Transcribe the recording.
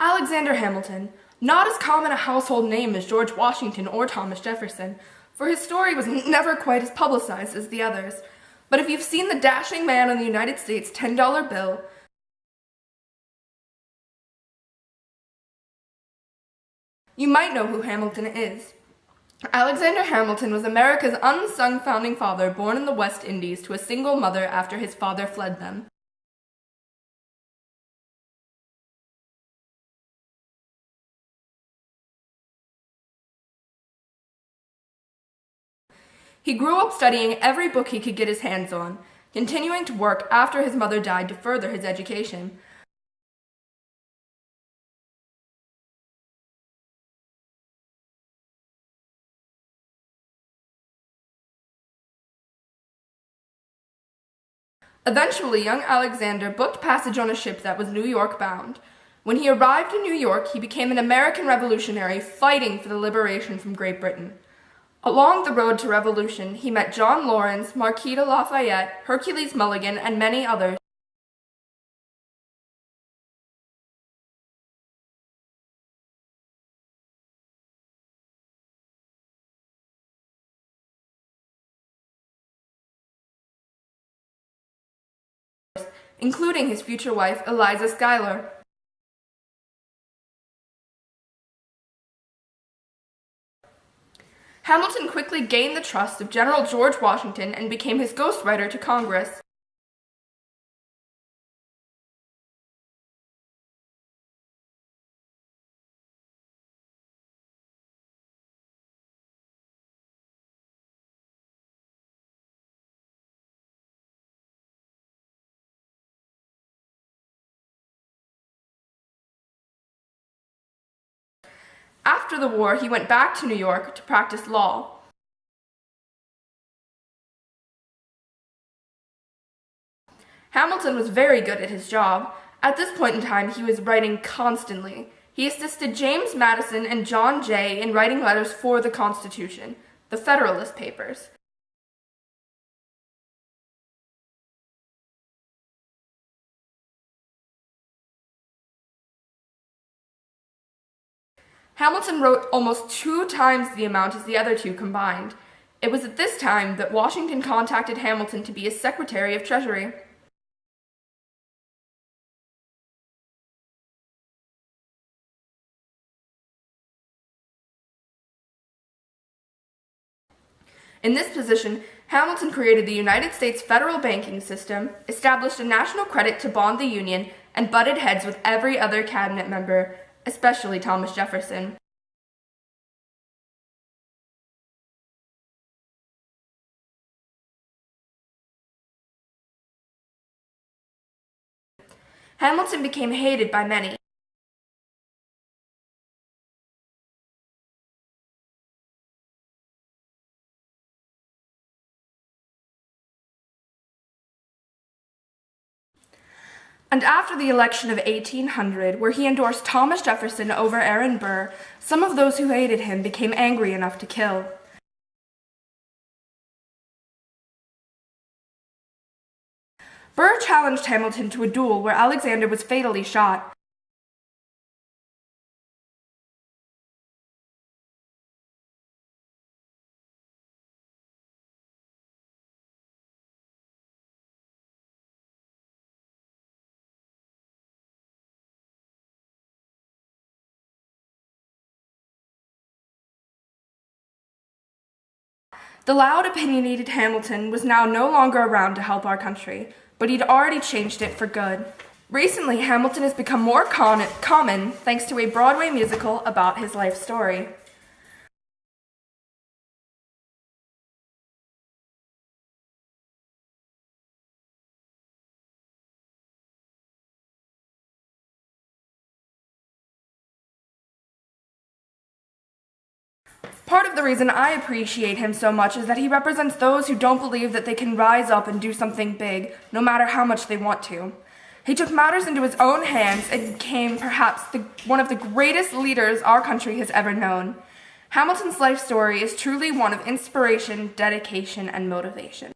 Alexander Hamilton, not as common a household name as George Washington or Thomas Jefferson, for his story was never quite as publicized as the others. But if you've seen the dashing man on the United States $10 bill, you might know who Hamilton is. Alexander Hamilton was America's unsung founding father, born in the West Indies to a single mother after his father fled them. He grew up studying every book he could get his hands on, continuing to work after his mother died to further his education. Eventually, young Alexander booked passage on a ship that was New York bound. When he arrived in New York, he became an American revolutionary fighting for the liberation from Great Britain. Along the road to revolution, he met John Lawrence, Marquis de Lafayette, Hercules Mulligan, and many others. Including his future wife, Eliza Schuyler. Hamilton quickly gained the trust of General George Washington and became his ghostwriter to Congress. After the war, he went back to New York to practice law. Hamilton was very good at his job. At this point in time, he was writing constantly. He assisted James Madison and John Jay in writing letters for the Constitution, the Federalist Papers. Hamilton wrote almost 2 times the amount as the other two combined. It was at this time that Washington contacted Hamilton to be his Secretary of Treasury. In this position, Hamilton created the United States federal banking system, established a national credit to bond the Union, and butted heads with every other cabinet member, especially Thomas Jefferson. Hamilton became hated by many. And after the election of 1800, where he endorsed Thomas Jefferson over Aaron Burr, some of those who hated him became angry enough to kill. Burr challenged Hamilton to a duel where Alexander was fatally shot. The loud, opinionated Hamilton was now no longer around to help our country, but he'd already changed it for good. Recently, Hamilton has become more common thanks to a Broadway musical about his life story. Part of the reason I appreciate him so much is that he represents those who don't believe that they can rise up and do something big, no matter how much they want to. He took matters into his own hands and became perhaps one of the greatest leaders our country has ever known. Hamilton's life story is truly one of inspiration, dedication, and motivation.